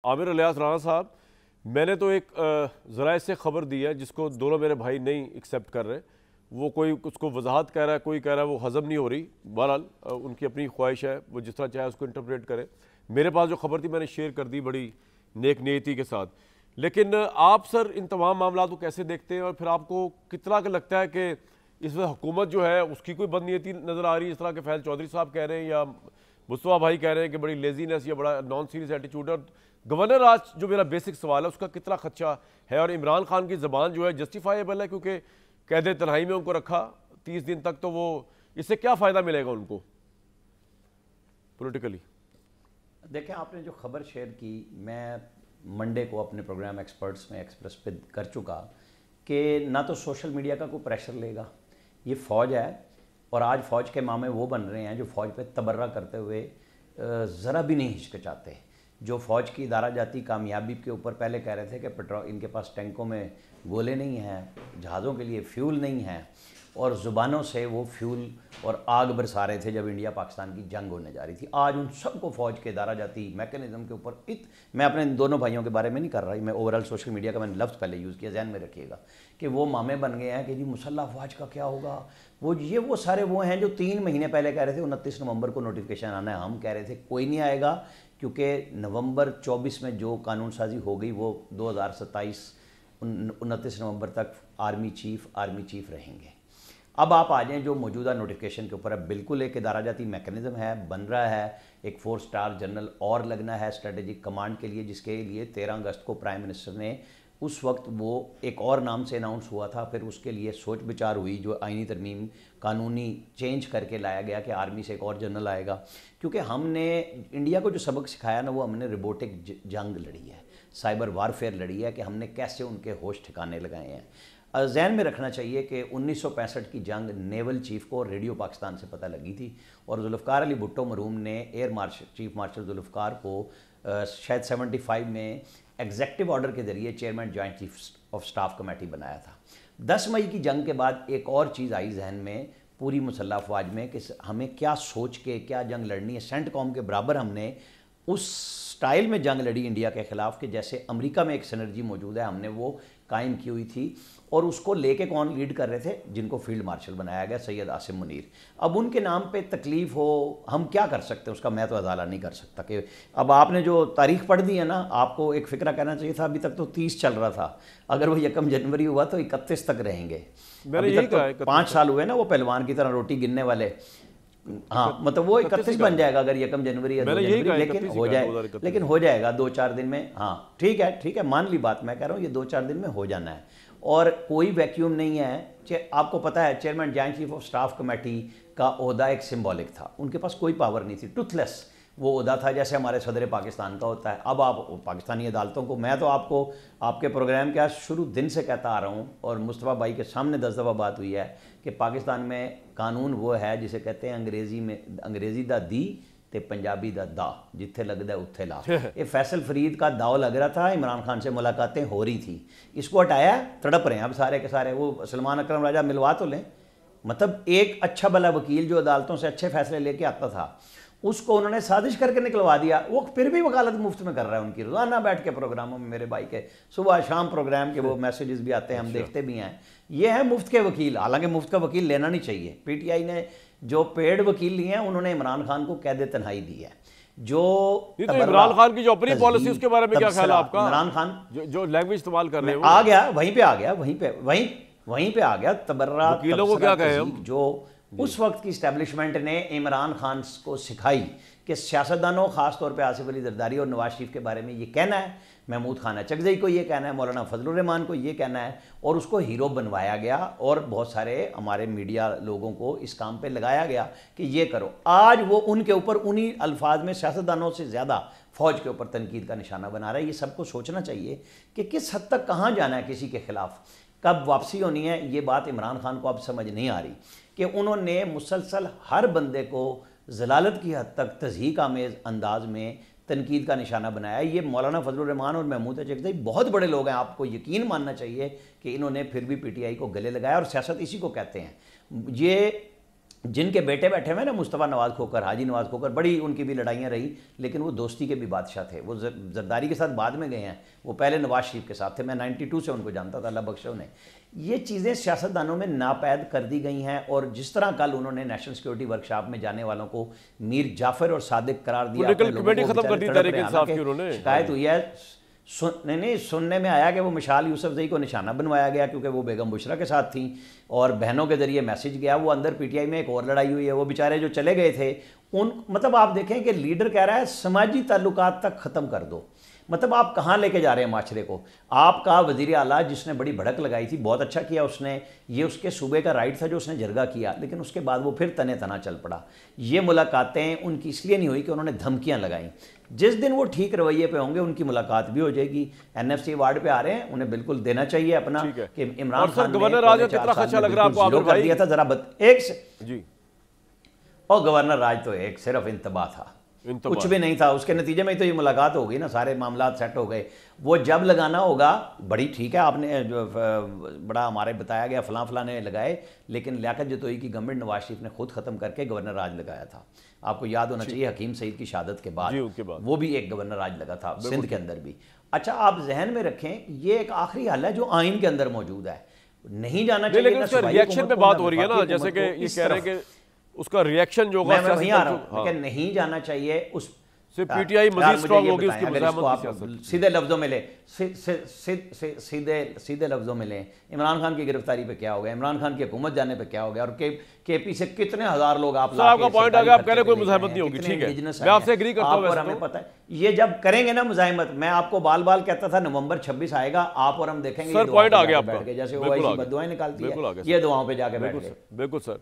عامر الیاس رانا صاحب، میں نے تو ایک ذرائع سے خبر دی ہے جس کو دونوں میرے بھائی نہیں ایکسیپٹ کر رہے. وہ کوئی اس کو وضاحت کہہ رہا ہے، کوئی کہہ رہا ہے وہ ہضم نہیں ہو رہی. بہرحال ان کی اپنی خواہش ہے، وہ جس طرح چاہے اس کو انٹرپریٹ کرے. میرے پاس جو خبر تھی میں نے شیئر کر دی بڑی نیک نیتی کے ساتھ. لیکن آپ سر ان تمام معاملات کو کیسے دیکھتے ہیں، اور پھر آپ کو کتنا کہ لگتا ہے کہ اس وقت حکومت جو ہے اس کی کوئی بدنیتی نظر آ رہی ہے، اس طرح کہ فیض چودھری صاحب کہہ رہے ہیں یا مصطفیٰ بھائی کہہ رہے ہیں کہ بڑی لیزینس یا بڑا نان سیریس ایٹیچیوڈ ہے؟ گورنر آج جو میرا بیسک سوال ہے اس کا کتنا خدشہ ہے، اور عمران خان کی زبان جو ہے جسٹیفائیبل ہے کیونکہ قید تنہائی میں ان کو رکھا 30 دن تک، تو وہ اس سے کیا فائدہ ملے گا ان کو پولیٹیکلی؟ دیکھیں، آپ نے جو خبر شیئر کی، میں منڈے کو اپنے پروگرام ایکسپرٹس میں ایکسپریس پہ کر چکا کہ نہ تو سوشل میڈیا کا کوئی پریشر لے گا. یہ فوج ہے، اور آج فوج کے مامے وہ بن رہے ہیں جو فوج پہ تبرہ کرتے ہوئے ذرا بھی نہیں ہچکچاتے. جو فوج کی ادارہ جاتی کامیابی کے اوپر پہلے کہہ رہے تھے کہ ان کے پاس ٹینکوں میں گولے نہیں ہیں، جہازوں کے لیے فیول نہیں ہے، اور زبانوں سے وہ فیول اور آگ برسا رہے تھے جب انڈیا پاکستان کی جنگ ہونے جا رہی تھی. آج ان سب کو فوج کے ادارہ جاتی میکینزم کے اوپر میں اپنے ان دونوں بھائیوں کے بارے میں نہیں کر رہا، میں اوورال سوشل میڈیا کا میں نے لفظ پہلے یوز کیا، ذہن میں رکھیے گا کہ وہ مامے بن گئے ہیں کہ جی مسلح افواج کا کیا ہوگا. وہ سارے وہ ہیں جو 3 مہینے پہلے کہہ رہے تھے 29 نومبر کو نوٹیفیکیشن آنا ہے. ہم کہہ رہے تھے کوئی نہیں آئے گا، کیونکہ نومبر 24 میں جو قانون سازی ہو گئی وہ 2027 29 نومبر تک آرمی چیف رہیں گے. اب آپ آ جائیں جو موجودہ نوٹیفیکیشن کے اوپر ہے، بالکل ایک ادارہ جاتی میکینزم ہے، بن رہا ہے. ایک 4 اسٹار جنرل اور لگنا ہے اسٹریٹجک کمانڈ کے لیے، جس کے لیے 13 اگست کو پرائم منسٹر نے اس وقت وہ ایک اور نام سے اناؤنس ہوا تھا. پھر اس کے لیے سوچ بچار ہوئی، جو آئینی ترمیم قانونی چینج کر کے لایا گیا کہ آرمی سے ایک اور جنرل آئے گا. کیونکہ ہم نے انڈیا کو جو سبق سکھایا نا، وہ ہم نے روبوٹک جنگ لڑی ہے، سائبر وارفیئر لڑی ہے، کہ ہم نے کیسے ان کے ہوش ٹھکانے لگائے ہیں. ذہن میں رکھنا چاہیے کہ 1965 کی جنگ نیول چیف کو ریڈیو پاکستان سے پتہ لگی تھی، اور ذوالفقار علی بھٹو مرحوم نے چیف مارشل ذوالفقار کو شاید 75 میں ایگزیکٹو آرڈر کے ذریعے chairman joint chief of staff committee بنایا تھا. 10 مئی کی جنگ کے بعد ایک اور چیز آئی ذہن میں پوری مسلح افواج میں کہ ہمیں کیا سوچ کے کیا جنگ لڑنی ہے. سینٹ کام کے برابر ہم نے اس سٹائل میں جنگ لڑی انڈیا کے خلاف کہ جیسے امریکہ میں ایک سینرجی موجود ہے، ہم نے وہ قائم کی ہوئی تھی. اور اس کو لے کے کون لیڈ کر رہے تھے؟ جن کو فیلڈ مارشل بنایا گیا، سید عاصم منیر. اب ان کے نام پہ تکلیف ہو، ہم کیا کر سکتے ہیں اس کا میں تو ازالہ نہیں کر سکتا. کہ اب آپ نے جو تاریخ پڑھ دی ہے نا، آپ کو ایک فکرہ کہنا چاہیے تھا. ابھی تک تو 30 چل رہا تھا، اگر وہ 1 جنوری ہوا تو 31 تک رہیں گے. ابھی تک تو 5 سال ہوئے نا، وہ پہلوان کی طرح روٹی گننے والے. ہاں مطلب وہ 31 بن جائے گا اگر 1 جنوری یا 2 جنوری، لیکن ہو جائے گا 2-4 دن میں. ہاں ٹھیک ہے، مان لی بات. میں کہہ رہا ہوں یہ 2-4 دن میں ہو جانا ہے، اور کوئی ویکیوم نہیں ہے. آپ کو پتہ ہے chairman joint chief of staff committee کا عہدہ ایک سمبولک تھا، ان کے پاس کوئی پاور نہیں تھی. ٹوتھ لیس وہ عہدہ تھا، جیسے ہمارے صدر پاکستان کا ہوتا ہے. اب آپ پاکستانی عدالتوں کو، میں تو آپ کو آپ کے پروگرام کے شروع دن سے کہتا آ رہا ہوں، اور مصطفیٰ بھائی کے سامنے 10 دفعہ بات ہوئی ہے کہ پاکستان میں قانون وہ ہے جسے کہتے ہیں انگریزی دا دی تے پنجابی دا جتھے لگتا ہے اتھے لا. یہ فیصل فرید کا داؤ لگ رہا تھا، عمران خان سے ملاقاتیں ہو رہی تھی، اس کو ہٹایا، تڑپ رہے ہیں اب سارے کے سارے. وہ سلمان اکرم راجہ ملوا تو لیں. مطلب ایک اچھا بھلا وکیل جو عدالتوں سے اچھے فیصلے لے کے آتا تھا، اس کو انہوں نے سازش کر کے نکلوا دیا. وہ پھر بھی وکالت مفت میں کر رہا ہے ان کی، روزانہ بیٹھ کے پروگراموں میں. میرے بھائی کے صبح شام پروگرام کے وہ میسیجز بھی آتے ہیں، ہم دیکھتے بھی ہیں. یہ ہے مفت کے وکیل. حالانکہ مفت کا وکیل لینا نہیں چاہیے. پی ٹی آئی نے جو پیڈ وکیل لیے ہیں، انہوں نے عمران خان کو قید تنہائی دی ہے. جو عمران خان کی جو اپنی پالیسی، اس کے بارے میں کیا خیال ہے آپ کا؟ عمران خان جو لینگویج استعمال کر رہے ہیں آ گیا، وہیں پہ آ گیا تبرہ وکیلوں کو کیا کہیں ہم؟ جو اس وقت کی اسٹیبلشمنٹ نے عمران خان کو سکھائی کہ سیاستدانوں، خاص طور پہ آصف علی زرداری اور نواز شریف کے بارے میں یہ کہنا ہے، محمود خان اچکزئی کو یہ کہنا ہے، مولانا فضل الرحمان کو یہ کہنا ہے، اور اس کو ہیرو بنوایا گیا، اور بہت سارے ہمارے میڈیا لوگوں کو اس کام پہ لگایا گیا کہ یہ کرو. آج وہ ان کے اوپر انہی الفاظ میں سیاستدانوں سے زیادہ فوج کے اوپر تنقید کا نشانہ بنا رہا ہے. یہ سب کو سوچنا چاہیے کہ کس حد تک کہاں جانا ہے کسی کے خلاف، کب واپسی ہونی ہے. یہ بات عمران خان کو اب سمجھ نہیں آ رہی کہ انہوں نے مسلسل ہر بندے کو ضلالت کی حد تک تضحیک آمیز انداز میں تنقید کا نشانہ بنایا. یہ مولانا فضل الرحمان اور محمود اچکزئی بہت بڑے لوگ ہیں، آپ کو یقین ماننا چاہیے کہ انہوں نے پھر بھی پی ٹی آئی کو گلے لگایا، اور سیاست اسی کو کہتے ہیں. یہ جن کے بیٹے بیٹھے ہوئے نا مصطفیٰ نواز کھوکر، حاجی نواز کھوکر، بڑی ان کی بھی لڑائیاں رہی، لیکن وہ دوستی کے بھی بادشاہ تھے. وہ زرداری کے ساتھ بعد میں گئے ہیں، وہ پہلے نواز شریف کے ساتھ تھے. میں 92 سے ان کو جانتا تھا، اللہ بخشے انہیں. یہ چیزیں سیاستدانوں میں ناپید کر دی گئی ہیں. اور جس طرح کل انہوں نے نیشنل سیکورٹی ورکشاپ میں جانے والوں کو میر جعفر اور صادق قرار دیا، شکایت ہوئی ہے. نہیں سننے میں آیا کہ وہ مشال یوسفزئی کو نشانہ بنوایا گیا کیونکہ وہ بیگم بشرا کے ساتھ تھیں، اور بہنوں کے ذریعے میسج گیا. وہ اندر پی ٹی آئی میں ایک اور لڑائی ہوئی ہے. وہ بیچارے جو چلے گئے تھے مطلب آپ دیکھیں کہ لیڈر کہہ رہا ہے سماجی تعلقات تک ختم کر دو. مطلب آپ کہاں لے کے جا رہے ہیں معاشرے کو؟ آپ کا وزیر اعلیٰ جس نے بڑی بھڑک لگائی تھی، بہت اچھا کیا اس نے، یہ اس کے صوبے کا رائٹ تھا جو اس نے جرگہ کیا، لیکن اس کے بعد وہ پھر تنے تنا چل پڑا. یہ ملاقاتیں ان کی اس لیے نہیں ہوئی کہ انہوں نے دھمکیاں لگائیں. جس دن وہ ٹھیک رویے پہ ہوں گے ان کی ملاقات بھی ہو جائے گی. این ایف سی ایوارڈ پہ آ رہے ہیں، انہیں بالکل دینا چاہیے اپنا. کہ عمران خان نے گورنر راج کتنا خدشہ لگ رہا ہے آپ کو کر دیا تھا ذرا ایک سے جی. اور گورنر راج تو ایک صرف انتباہ تھا، کچھ بھی نہیں تھا. اس کے نتیجے میں تو یہ ملاقات ہو گئی نا، سارے معاملات سیٹ ہو گئے. وہ جب لگانا ہوگا بڑی ٹھیک ہے، آپ نے جو بڑا ہمارے بتایا گیا فلاں فلاں نے لگائے، لیکن لیاقت جتوئی کی گورنمنٹ نواز شریف نے خود ختم کر کے گورنر راج لگایا تھا. آپ کو یاد ہونا چاہیے حکیم سعید کی شہادت کے بعد وہ بھی ایک گورنر راج لگا تھا سندھ کے اندر بھی. اچھا آپ ذہن میں رکھیں یہ ایک آخری حل ہے جو آئین کے اندر موجود ہے، نہیں جانا چاہیے. لیکن اس کا ریئیکشن پہ بات ہو رہی ہے نا، جیسے کہ یہ کہہ رہے ہیں کہ اس کا ریئیکشن جو ہوگا، میں وہیں آ رہا ہوں کہ نہیں جانا چاہیے. اس پی ٹی آئی مزید سٹرونگ ہوگی، اس کی مزاحمت کی سیاست. سیدھے لفظوں میں لیں، سیدھے لفظوں میں لیں، عمران خان کی گرفتاری پہ کیا ہو گیا، عمران خان کی حکومت جانے پہ کیا ہو گیا، اور کے پی سے کتنے ہزار لوگ آپ لا کے. آپ کا پوائنٹ آ گیا، آپ کہہ رہے کوئی مزاحمت نہیں ہوگی، ٹھیک ہے، میں آپ سے ایگری کرتا ہوں. اور ہمیں پتہ ہے یہ جب کریں گے نا مزاحمت، میں آپ کو بال بال کہتا تھا نومبر 26 آئے گا، آپ اور ہم دیکھیں گے سر پوائنٹ آ گیا آپ کا، جیسے وہ بدعائیں نکالتی ہے، یہ دعاؤں پہ جا کے بیٹھ گئے. بالکل سر.